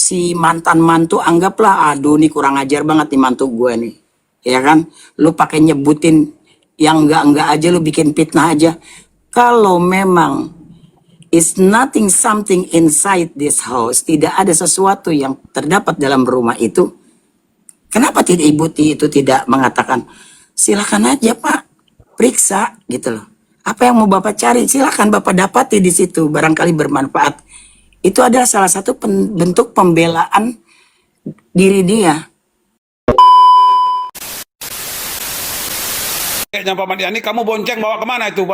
si mantan mantu anggaplah, aduh nih kurang ajar banget nih mantu gue nih, ya kan? Lu pakai nyebutin yang enggak aja, lu bikin fitnah aja. Kalau memang is nothing something inside this house, tidak ada sesuatu yang terdapat dalam rumah itu, kenapa tidak ibu itu tidak mengatakan, silakan aja Pak, periksa gitu loh. Apa yang mau Bapak cari, silakan Bapak dapati di situ, barangkali bermanfaat. Itu adalah salah satu bentuk pembelaan diri dia. Kayaknya Pak Madiani, kamu bonceng bawa kemana itu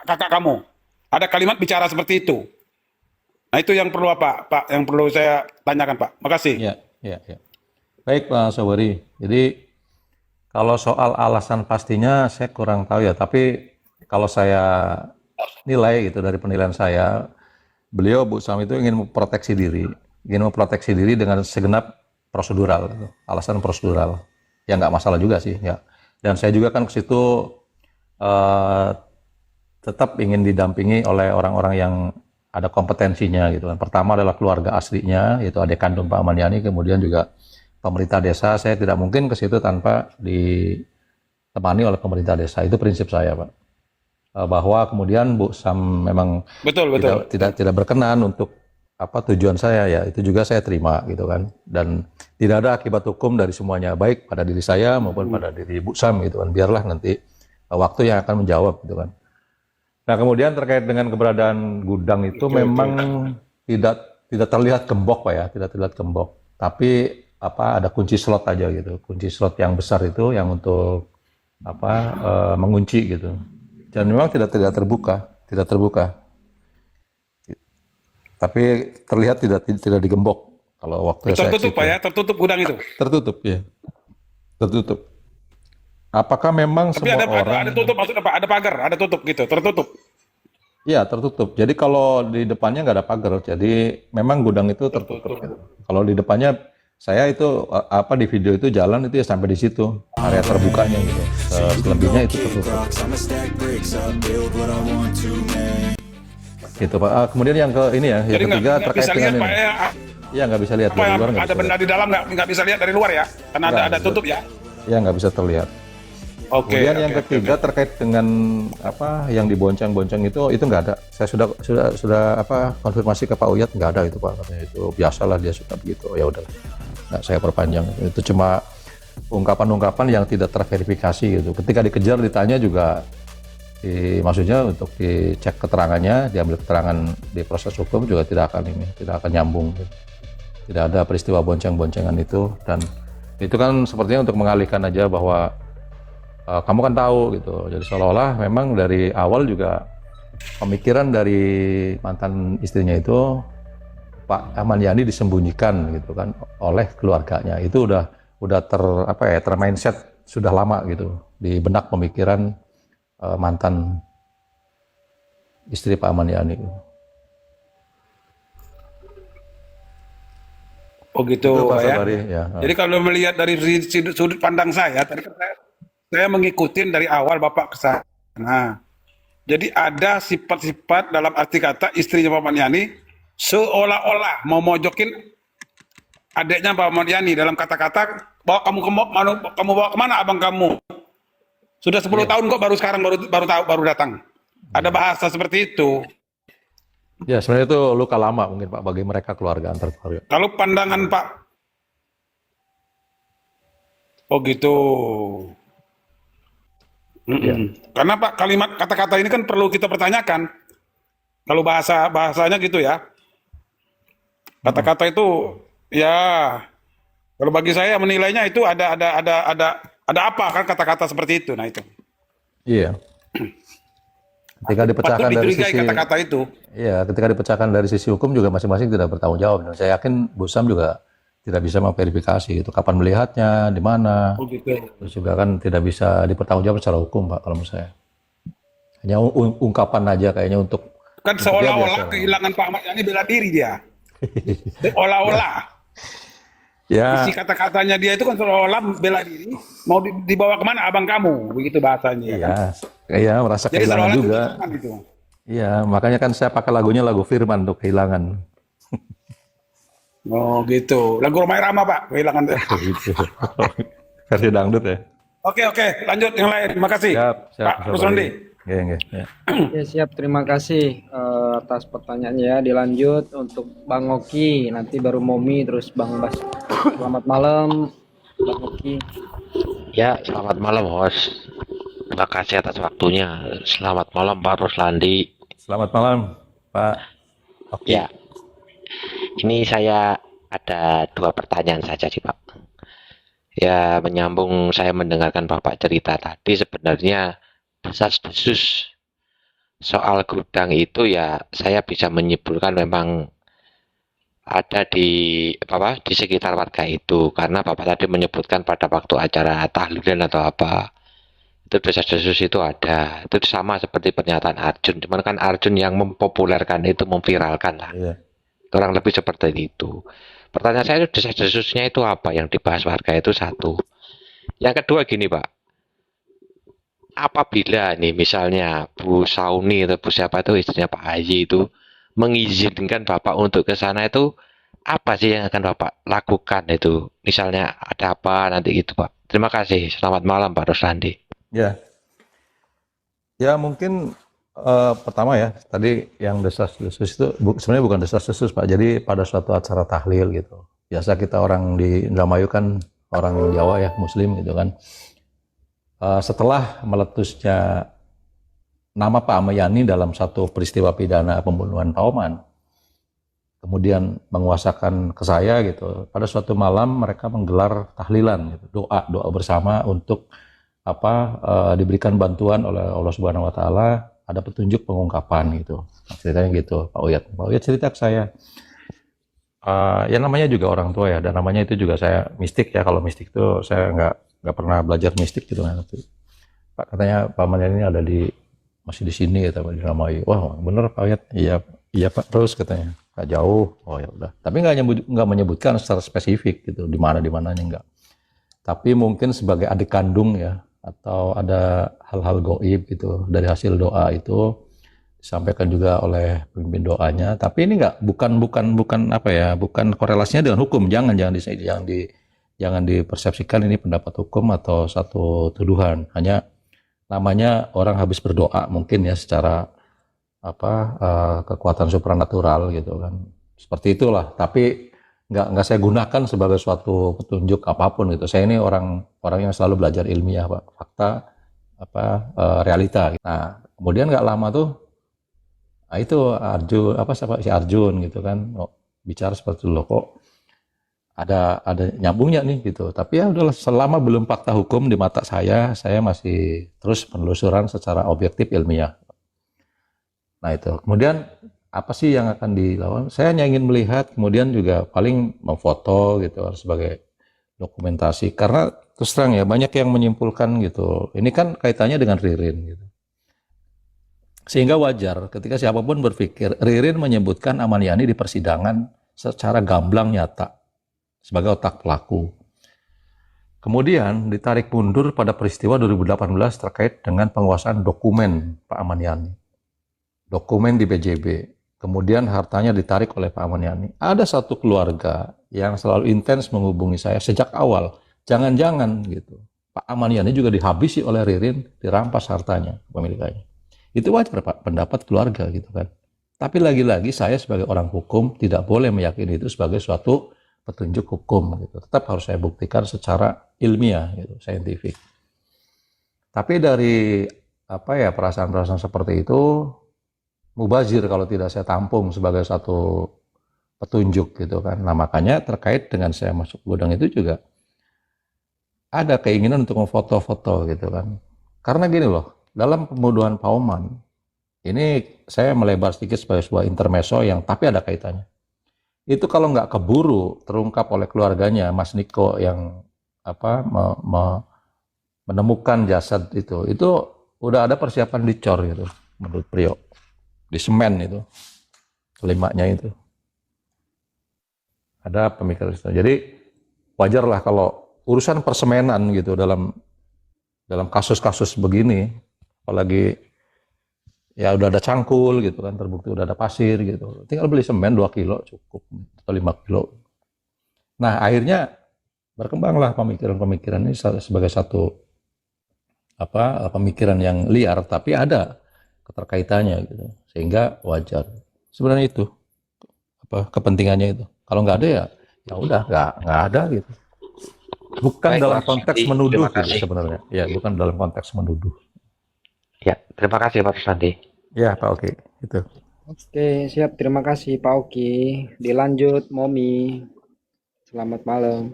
kakak kamu? Ada kalimat bicara seperti itu. Nah itu yang perlu apa, Pak? Yang perlu saya tanyakan, Pak. Makasih. Ya. Baik, Pak Sobari. Jadi kalau soal alasan pastinya saya kurang tahu ya. Tapi kalau saya nilai gitu dari penilaian saya, beliau Bu Sam itu ingin memproteksi diri dengan segenap prosedural, gitu. Alasan prosedural. Ya nggak masalah juga sih, ya. Dan saya juga kan ke situ tetap ingin didampingi oleh orang-orang yang ada kompetensinya gitu kan. Pertama adalah keluarga aslinya, yaitu adik kandung Pak Madiani, kemudian juga pemerintah desa. Saya tidak mungkin ke situ tanpa ditemani oleh pemerintah desa. Itu prinsip saya, Pak. Bahwa kemudian Bu Sam memang Betul. tidak berkenan untuk tujuan saya, ya itu juga saya terima gitu kan. Dan tidak ada akibat hukum dari semuanya, baik pada diri saya maupun pada diri Bu Sam gitu kan. Biarlah nanti waktu yang akan menjawab gitu kan. Nah kemudian terkait dengan keberadaan gudang itu memang tidak terlihat gembok Pak ya, tidak terlihat gembok. Tapi ada kunci slot aja gitu, kunci slot yang besar itu yang untuk mengunci gitu. Dan memang tidak terbuka. Tapi terlihat tidak digembok kalau waktu saya Tertutup Pak ya, tertutup gudang itu. Tertutup ya, tertutup. Apakah memang tapi semua orang? Ada tutup, maksudnya Pak, ada pagar, ada tutup gitu, tertutup. Iya tertutup. Jadi kalau di depannya nggak ada pagar, jadi memang gudang itu tertutup. Gitu. Kalau di depannya saya itu di video itu jalan itu ya sampai di situ area terbukanya gitu. Selebihnya itu tertutup. Gitu Pak. Kemudian yang ini ya, yang ketiga terkait dengan ini. Iya nggak bisa lihat dari luar. Ada benda di dalam nggak bisa lihat dari luar ya, karena ada tutup ya. Iya nggak bisa terlihat. Kemudian yang ketiga terkait dengan yang dibonceng-bonceng itu nggak ada. Saya sudah konfirmasi ke Pak Uyat, nggak ada itu Pak. Katanya itu biasalah dia suka begitu. Ya udah, nggak saya perpanjang. Itu cuma ungkapan-ungkapan yang tidak terverifikasi gitu. Ketika dikejar ditanya juga, maksudnya untuk dicek keterangannya, diambil keterangan di proses hukum juga tidak akan nyambung. Gitu. Tidak ada peristiwa bonceng-boncengan itu, dan itu kan sepertinya untuk mengalihkan aja bahwa kamu kan tahu gitu. Jadi seolah-olah memang dari awal juga pemikiran dari mantan istrinya itu Pak Ahmad Yani disembunyikan gitu kan oleh keluarganya. Itu udah termindset sudah lama gitu di benak pemikiran mantan istri Pak Ahmad Yani. Oh gitu Pak ya. Sabari, ya. Jadi kalau melihat dari sudut pandang saya, tadi kan saya mengikuti dari awal Bapak ke sana. Jadi ada sifat-sifat dalam arti kata istrinya Pak Madiani seolah-olah mau mojokin adiknya Pak Madiani dalam kata-kata bahwa kamu bawa kemana abang kamu? Sudah 10 tahun kok baru sekarang baru datang. Ada bahasa seperti itu. Ya sebenarnya itu luka lama mungkin Pak bagi mereka keluarga antar keluarga. Kalau pandangan Pak, oh gitu. Karena Pak kalimat kata-kata ini kan perlu kita pertanyakan. Kalau bahasanya gitu ya. Kata-kata itu ya kalau bagi saya menilainya itu ada apa kan kata-kata seperti itu. Nah itu. Iya. Ketika dipecahkan dari sisi kata-kata itu. Iya, ketika dipecahkan dari sisi hukum juga masing-masing tidak bertanggung jawab. Dan saya yakin Bu Sam juga tidak bisa memverifikasi itu kapan melihatnya, di mana. Oh gitu. Terus juga kan tidak bisa dipertanggungjawab secara hukum Pak kalau menurut saya. Hanya ungkapan aja kayaknya untuk kan seolah-olah kehilangan Pak Ahmad Yani bela diri dia. Seolah-olah. Ya. Isi kata-katanya dia itu kan seolah-olah bela diri, mau dibawa kemana abang kamu, begitu bahasanya. Iya, kan? Iya merasa jadi kehilangan juga. Itu. Iya, makanya kan saya pakai lagu Firman untuk kehilangan. Oh gitu. Lagu Rhoma Irama Pak, kehilangan. Gitu. Versi dangdut ya. Oke, lanjut yang lain. Terima kasih Siap, siap, Pak Mas Rusandi. Bali. Oke, oke. Ya. Ya siap, terima kasih atas pertanyaannya ya. Dilanjut untuk Bang Oki, nanti baru Momi, terus Bang Bas. Selamat malam, Bang Oki. Ya, selamat malam host. Terima kasih atas waktunya. Selamat malam Pak Ruslandi. Selamat malam, Pak Oki. Ya, ini saya ada 2 pertanyaan saja sih Pak. Ya, menyambung saya mendengarkan Bapak cerita tadi, sebenarnya desas-desus soal gudang itu ya saya bisa menyimpulkan memang ada di sekitar warga itu, karena Bapak tadi menyebutkan pada waktu acara tahlilan atau apa itu desas-desus itu ada. Itu sama seperti pernyataan Arjun, cuman kan Arjun yang mempopulerkan itu, memviralkan lah, Iya. kurang lebih seperti itu. Pertanyaan saya, itu desas-desusnya itu apa yang dibahas warga itu? Satu. Yang kedua gini Pak, apabila nih misalnya Bu Sauni atau Bu siapa itu istrinya Pak Haji itu mengizinkan Bapak untuk ke sana, itu apa sih yang akan Bapak lakukan itu? Misalnya ada apa nanti gitu Pak. Terima kasih. Selamat malam Pak Ruslandi. Ya. Ya mungkin pertama ya, tadi yang desas-desus itu sebenarnya bukan desas-desus Pak. Jadi pada suatu acara tahlil gitu. Biasa kita orang di Indramayu kan orang Jawa ya, Muslim gitu kan. Setelah meletusnya nama Pak Amayani dalam satu peristiwa pidana pembunuhan Pak Oman, kemudian menguasakan ke saya gitu. Pada suatu malam mereka menggelar tahlilan gitu, doa bersama untuk diberikan bantuan oleh Allah Subhanahu wa taala, ada petunjuk pengungkapan gitu. Ceritanya gitu, Pak Uyat cerita ke saya. Ya namanya juga orang tua ya, dan namanya itu juga saya mistik ya. Kalau mistik itu saya nggak pernah belajar mistik gitu kan. Pak katanya Pak Amayani ini masih di sini gitu, di Indramayu. Wah bener Pak Uyat, iya Pak, terus katanya. Nggak jauh, oh ya udah. Tapi nggak menyebutkan secara spesifik gitu, di mananya nggak. Tapi mungkin sebagai adik kandung ya, atau ada hal-hal goib gitu dari hasil doa itu disampaikan juga oleh pemimpin doanya. Tapi ini bukan korelasinya dengan hukum. Jangan dipersepsikan ini pendapat hukum atau satu tuduhan. Hanya namanya orang habis berdoa mungkin ya secara kekuatan supranatural gitu kan, seperti itulah. Tapi nggak saya gunakan sebagai suatu petunjuk apapun gitu. Saya ini orang yang selalu belajar ilmiah Pak, fakta realita. Nah kemudian nggak lama tuh, nah itu si Arjun gitu kan bicara seperti itu, loh kok ada nyambungnya nih gitu. Tapi ya udahlah, selama belum fakta hukum di mata saya masih terus penelusuran secara objektif ilmiah. Nah itu, kemudian apa sih yang akan dilakukan? Saya hanya ingin melihat, kemudian juga paling memfoto gitu sebagai dokumentasi. Karena terus terang ya, banyak yang menyimpulkan gitu, ini kan kaitannya dengan Ririn gitu. Sehingga wajar ketika siapapun berpikir Ririn menyebutkan Amayani di persidangan secara gamblang nyata sebagai otak pelaku. Kemudian ditarik mundur pada peristiwa 2018 terkait dengan penguasaan dokumen Pak Amayani. Dokumen di BJB, kemudian hartanya ditarik oleh Pak Amayani. Ada satu keluarga yang selalu intens menghubungi saya sejak awal. Jangan-jangan gitu, Pak Amayani juga dihabisi oleh Ririn, dirampas hartanya, kepemilikannya. Itu wajar Pak, pendapat keluarga gitu kan. Tapi lagi-lagi saya sebagai orang hukum tidak boleh meyakini itu sebagai suatu petunjuk hukum gitu. Tetap harus saya buktikan secara ilmiah gitu, saintifik. Tapi dari perasaan-perasaan seperti itu mubazir kalau tidak saya tampung sebagai satu petunjuk gitu kan. Nah makanya terkait dengan saya masuk gudang itu juga ada keinginan untuk memfoto-foto gitu kan. Karena gini loh, dalam pembunuhan Pak Oman ini saya melebar sedikit sebagai sebuah intermezzo yang tapi ada kaitannya. Itu kalau nggak keburu terungkap oleh keluarganya Mas Niko yang menemukan jasad itu udah ada persiapan dicor gitu menurut Priok. Di semen itu, kelimanya itu. Ada pemikiran itu. Jadi wajarlah kalau urusan persemenan gitu dalam kasus-kasus begini, apalagi ya udah ada cangkul gitu kan, terbukti udah ada pasir gitu. Tinggal beli semen 2 kilo cukup, atau 5 kilo. Nah, akhirnya berkembanglah pemikiran-pemikiran ini sebagai satu pemikiran yang liar, tapi ada keterkaitannya gitu, sehingga wajar. Sebenarnya itu kepentingannya itu. Kalau nggak ada ya udah nggak ada gitu. Bukan Baik, dalam Mas konteks Rusandi, menuduh terima gitu kasih. sebenarnya. Ya, bukan dalam konteks menuduh. Ya, terima kasih Pak Rusandi. Ya, Pak, oke. Itu. Oke, siap. Terima kasih Pak Oki. Dilanjut, Momi. Selamat malam.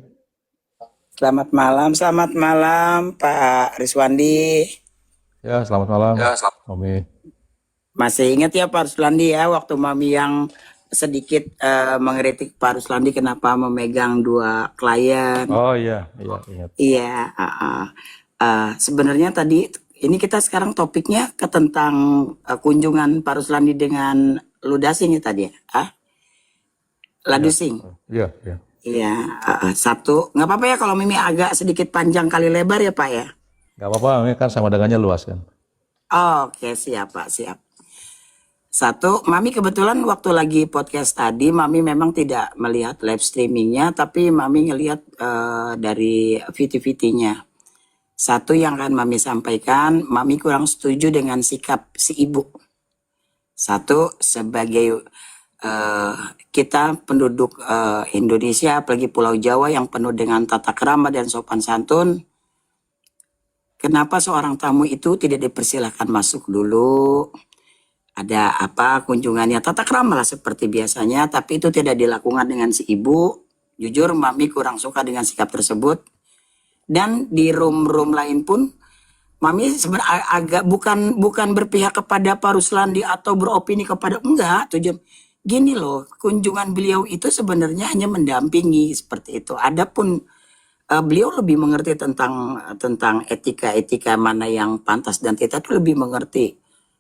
Selamat malam Pak Riswandi. Ya, selamat malam, Mami. Masih ingat ya Pak Ruslandi ya, waktu Mami yang sedikit mengkritik Pak Ruslandi kenapa memegang 2 klien. Oh iya, ingat. Iya, sebenarnya tadi ini kita sekarang topiknya tentang kunjungan Pak Ruslandi dengan Ludasing ya tadi ya, Ladusing. Iya. Iya, satu nggak apa-apa ya kalau Mimi agak sedikit panjang kali lebar ya Pak ya. Nggak apa-apa, ini kan sama dengannya luas kan. Oke, siap Pak, siap. Satu, Mami kebetulan waktu lagi podcast tadi, Mami memang tidak melihat live streamingnya, tapi Mami ngelihat dari VT-VT-nya. Satu yang akan Mami sampaikan, Mami kurang setuju dengan sikap si ibu. Satu, sebagai kita penduduk Indonesia, apalagi Pulau Jawa yang penuh dengan tata krama dan sopan santun, kenapa seorang tamu itu tidak dipersilahkan masuk dulu? Ada kunjungannya tata krama lah seperti biasanya, tapi itu tidak dilakukan dengan si ibu. Jujur Mami kurang suka dengan sikap tersebut. Dan di room lain pun Mami sebenarnya agak bukan berpihak kepada Pak Ruslandi atau beropini kepada, enggak, tujuan gini loh, kunjungan beliau itu sebenarnya hanya mendampingi seperti itu. Adapun beliau lebih mengerti tentang etika mana yang pantas dan tidak, tuh lebih mengerti.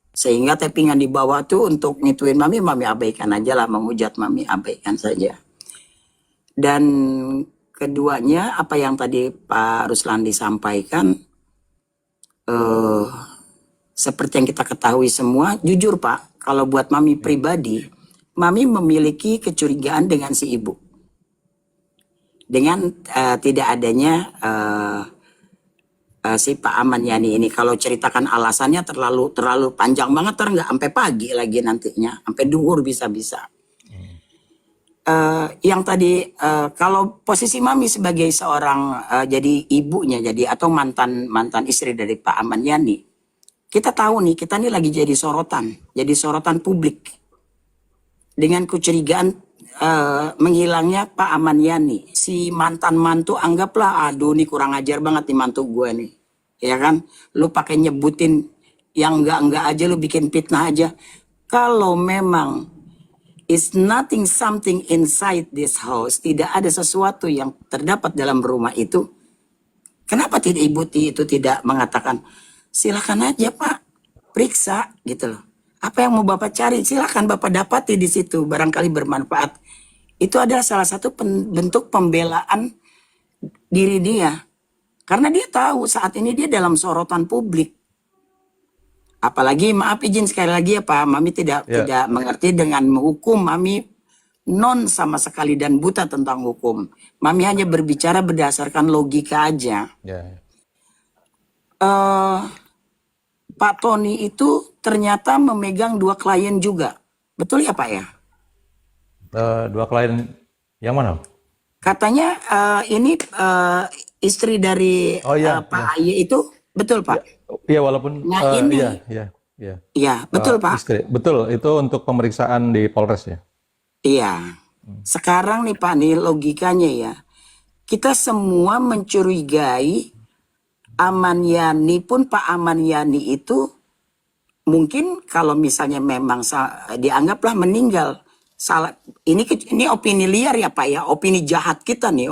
Sehingga tappingan di bawah tuh untuk ngituin Mami abaikan aja lah, menghujat Mami abaikan saja. Dan keduanya apa yang tadi Pak Ruslandi sampaikan, seperti yang kita ketahui semua, jujur Pak, kalau buat Mami pribadi, Mami memiliki kecurigaan dengan si ibu. Dengan tidak adanya si Pak Aman Yani ini, kalau ceritakan alasannya terlalu panjang banget, nggak sampai pagi lagi nantinya, sampai duhur bisa-bisa. Yang tadi kalau posisi Mami sebagai seorang jadi ibunya, jadi atau mantan istri dari Pak Aman Yani, kita tahu nih, kita nih lagi jadi sorotan publik dengan kecurigaan menghilangnya Pak Aman Yani. Si mantan mantu anggaplah, aduh nih kurang ajar banget nih mantu gue nih, ya kan? Lu pakai nyebutin yang enggak aja, lu bikin fitnah aja. Kalau memang is nothing something inside this house, tidak ada sesuatu yang terdapat dalam rumah itu, kenapa tidak ibu itu tidak mengatakan silakan aja Pak, periksa gitu loh. Apa yang mau Bapak cari, silakan Bapak dapati di situ, barangkali bermanfaat. Itu adalah salah satu bentuk pembelaan diri dia. Karena dia tahu saat ini dia dalam sorotan publik. Apalagi maaf izin sekali lagi ya Pak, Mami tidak mengerti dengan hukum. Mami non sama sekali dan buta tentang hukum. Mami hanya berbicara berdasarkan logika aja. Pak Tony itu ternyata memegang 2 klien juga. Betul ya Pak ya? 2 klien yang mana? Katanya ini istri dari Pak Aye itu, betul Pak? Iya, walaupun Nah ini, iya betul Pak. istri. Betul, itu untuk pemeriksaan di Polres ya. Iya. Sekarang nih Pak, nih logikanya ya. Kita semua mencurigai Aman Yani pun, Pak Aman Yani itu mungkin kalau misalnya memang dianggaplah meninggal. Salah, ini opini liar ya Pak ya, opini jahat kita nih,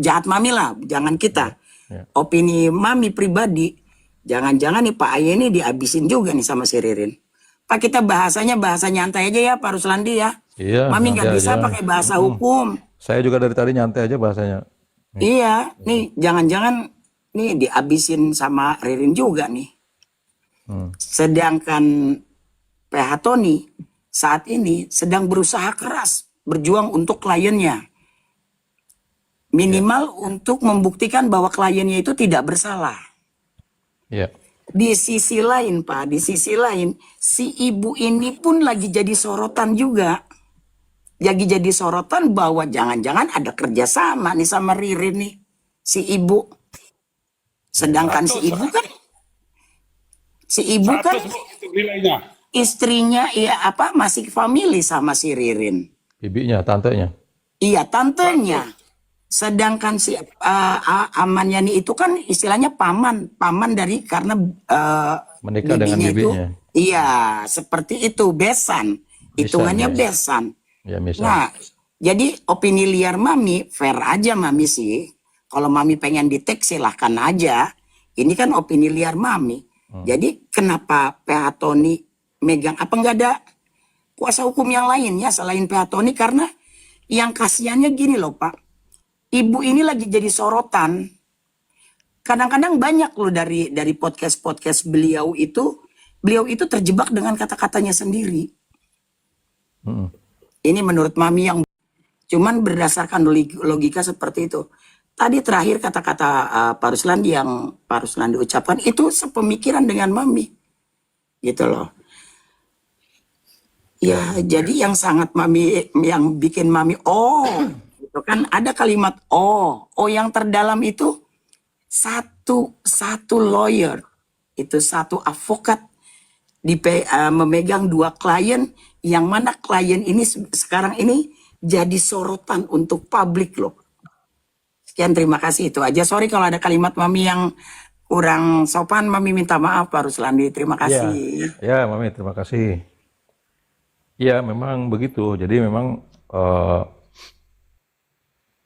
jahat Mami lah, jangan kita. Opini Mami pribadi, jangan-jangan nih Pak Aye ini dihabisin juga nih sama si Ririn. Pak, kita bahasa nyantai aja ya Pak Ruslandi ya. Iya, Mami nggak bisa pakai bahasa hukum. Saya juga dari tadi nyantai aja bahasanya. Iya, nih jangan-jangan nih dihabisin sama Ririn juga nih. Sedangkan PH Tony saat ini sedang berusaha keras berjuang untuk kliennya. Minimal untuk membuktikan bahwa kliennya itu tidak bersalah. Ya. Di sisi lain, Pak, di sisi lain, si ibu ini pun lagi jadi sorotan juga. Lagi jadi sorotan bahwa jangan-jangan ada kerjasama nih sama Ririn nih, si ibu. Sedangkan si ibu kan, 100 itu nilainya. istrinya ya apa masih family sama si Ririn. Bibinya, tantenya. Iya, tantenya. Sedangkan si Aman Yani itu kan istilahnya paman dari karena Menikah dengan bibinya itu. bibinya. Iya, seperti itu, besan. Hitungannya ya. besan. Ya, misal. Nah, jadi opini liar Mami, fair aja Mami sih. Kalau Mami pengen di-tag silahkan aja. Ini kan opini liar Mami. Jadi kenapa PH Tony megang, apa nggak ada kuasa hukum yang lainnya selain PH Tony? Karena yang kasihannya gini loh Pak. Ibu ini lagi jadi sorotan. Kadang-kadang banyak loh dari podcast-podcast beliau itu terjebak dengan kata-katanya sendiri. Ini menurut Mami yang cuman berdasarkan logika seperti itu. Tadi terakhir kata-kata Pak Ruslandi yang Pak Ruslandi ucapkan itu sepemikiran dengan Mami. Gitu loh. Ya, jadi yang sangat Mami, yang bikin Mami, itu kan ada kalimat yang terdalam itu satu lawyer, itu satu advokat memegang 2 klien, yang mana klien ini sekarang ini jadi sorotan untuk publik loh. Sekian, terima kasih, itu aja. Sorry kalau ada kalimat Mami yang kurang sopan, Mami minta maaf Pak Ruslandi. Terima kasih. Ya, Mami, terima kasih. Ya, memang begitu. Jadi memang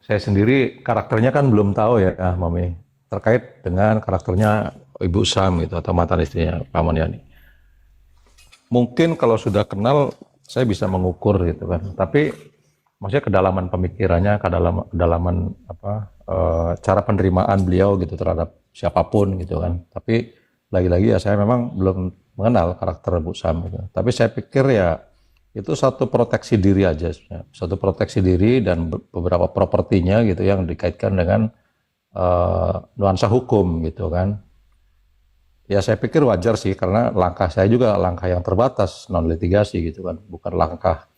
saya sendiri karakternya kan belum tahu ya, Mami, terkait dengan karakternya Ibu Sam gitu atau mantan istrinya Pak Aman Yani. Mungkin kalau sudah kenal saya bisa mengukur gitu kan. Tapi maksudnya kedalaman pemikirannya, kedalaman cara penerimaan beliau gitu terhadap siapapun gitu kan. Tapi lagi-lagi ya saya memang belum mengenal karakter Bu Sam gitu. Tapi saya pikir ya itu satu proteksi diri aja sebenarnya. Satu proteksi diri dan beberapa propertinya gitu yang dikaitkan dengan nuansa hukum gitu kan. Ya saya pikir wajar sih karena langkah saya juga langkah yang terbatas non litigasi gitu kan, bukan langkah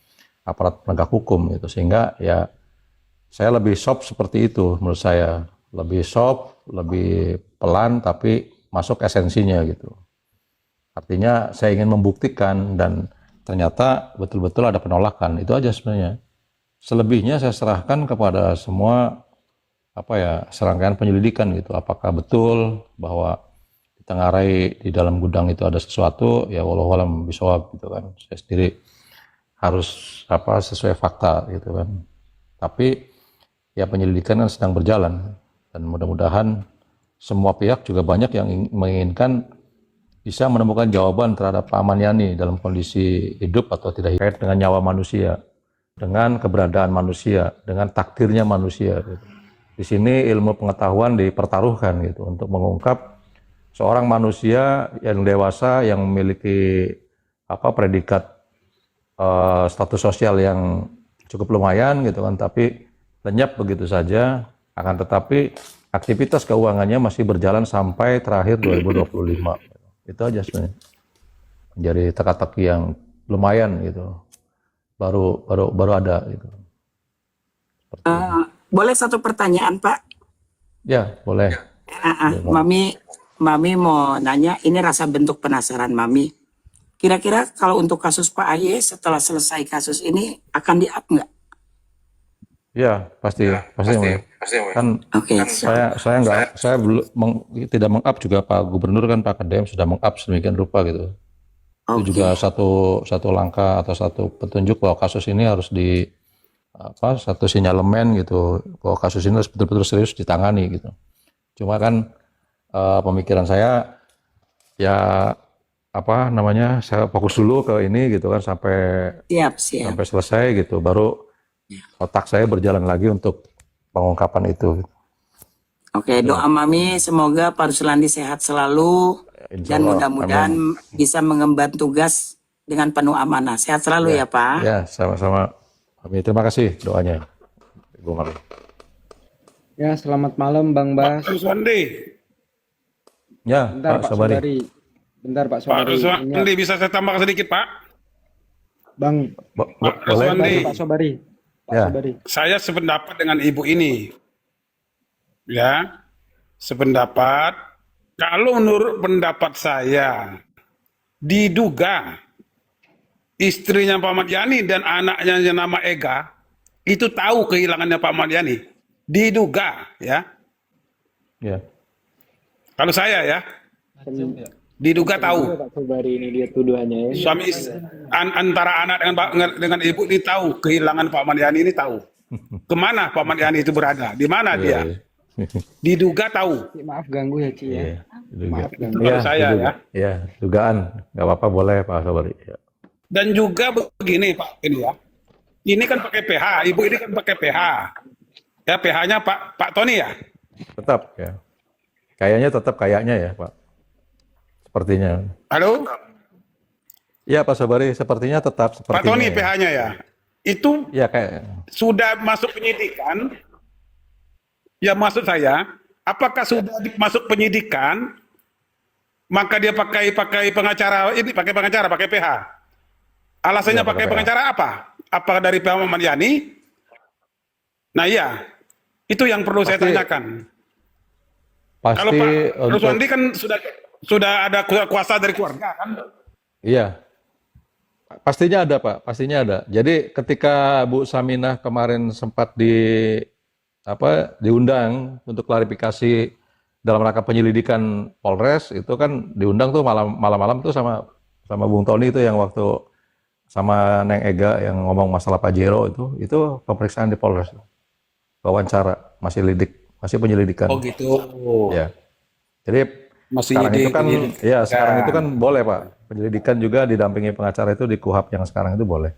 aparat penegak hukum gitu, sehingga ya saya lebih soft seperti itu menurut saya, lebih soft, lebih pelan tapi masuk esensinya gitu. Artinya saya ingin membuktikan dan ternyata betul-betul ada penolakan, itu aja sebenarnya. Selebihnya saya serahkan kepada semua serangkaian penyelidikan gitu, apakah betul bahwa Tengarai di dalam gudang itu ada sesuatu, ya wallahu alam bisawab gitu kan. Saya sendiri harus sesuai fakta gitu kan. Tapi ya penyelidikan kan sedang berjalan dan mudah-mudahan semua pihak juga banyak yang menginginkan bisa menemukan jawaban terhadap Pak Aman Yani dalam kondisi hidup atau tidak hidup, dengan nyawa manusia, dengan keberadaan manusia, dengan takdirnya manusia gitu. Di sini ilmu pengetahuan dipertaruhkan gitu untuk mengungkap seorang manusia yang dewasa yang memiliki predikat status sosial yang cukup lumayan gitu kan, tapi lenyap begitu saja. Akan tetapi aktivitas keuangannya masih berjalan sampai terakhir 2025. Itu aja sebenarnya. Menjadi teka-teki yang lumayan gitu. Baru ada gitu. Boleh satu pertanyaan Pak? Ya, boleh. Mami mau nanya, ini rasa bentuk penasaran Mami. Kira-kira kalau untuk kasus Pak AY setelah selesai kasus ini akan di-up nggak? Ya, pasti. Kan saya belum tidak meng-up juga Pak Gubernur kan, Pak Kadem sudah meng-up sedemikian rupa gitu. Itu juga satu langkah atau satu petunjuk bahwa kasus ini harus satu sinyalemen gitu, bahwa kasus ini harus betul-betul serius ditangani gitu. Cuma kan pemikiran saya ya saya fokus dulu ke ini gitu kan sampai selesai gitu, baru otak saya berjalan lagi untuk pengungkapan itu. Oke, doa Mami semoga Pak Ruslandi sehat selalu dan mudah-mudahan bisa mengemban tugas dengan penuh amanah. Sehat selalu ya Pak. Ya, sama-sama. Terima kasih doanya Ibu Mami. Ya, selamat malam Bang Bas. Pak Ruswandi. Ya, Bentar Pak Pak Sobari. Sobari. Bentar Pak Pak Sobari. Ini Ruswandi, bisa saya tambahkan sedikit, Pak? Bang, Pak Boleh? Ruswandi, Pak Sobari. Pak Ya. Sobari. saya sependapat dengan ibu ini. Ya, sependapat. Kalau menurut pendapat saya, diduga istrinya Pak Ahmad Yani dan anaknya yang nama Ega itu tahu kehilangannya Pak Ahmad Yani. Diduga, ya. Ya. Kalau saya ya, diduga tahu. Pak Sobari ini dia tuduhannya ya. Suami antara anak dengan ibu ini tahu kehilangan Pak Ahmad Yani ini tahu. Kemana Pak Ahmad Yani itu berada? Di mana dia? Iya. Diduga tahu. Maaf ganggu ya Ci ya. Iya. Maaf ganggu. Kalau saya diduga. ya. Iya, dugaan. Nggak apa-apa, boleh Pak Sobari. Ya. Dan juga begini Pak, ini ya. Ini kan pakai PH, ibu ini kan pakai PH. Ya PH-nya Pak Tony ya. Tetap ya. Kayaknya ya, Pak. Sepertinya. Halo, Iya, Pak Sobari, sepertinya tetap sepertinya. Pak Tony ya. PH-nya ya. Itu Iya, kayak sudah masuk penyidikan. Ya maksud saya, apakah sudah masuk penyidikan, maka dia pakai pengacara ini, pakai PH. Alasannya Iya, pakai pakai PH. pengacara apa? Apakah dari pihak Ahmad Yani? Nah iya, itu yang perlu saya Pasti- tanyakan. pasti Kalau Pak untuk Ruswandi kan sudah ada kuasa dari keluarga kan? iya. Pastinya ada, Pak. Pastinya ada. Jadi ketika Bu Saminah kemarin sempat diundang untuk klarifikasi dalam rangka penyelidikan Polres, itu kan diundang tuh malam-malam tuh sama Bung Tony itu yang waktu sama Neng Ega yang ngomong masalah Pajero itu pemeriksaan di Polres. Wawancara, masih penyelidikan. Oh gitu. Ya. Jadi Masih sekarang itu kan penyelidikan. ya sekarang itu kan boleh Pak. Penyelidikan juga didampingi pengacara itu di KUHAP yang sekarang itu boleh.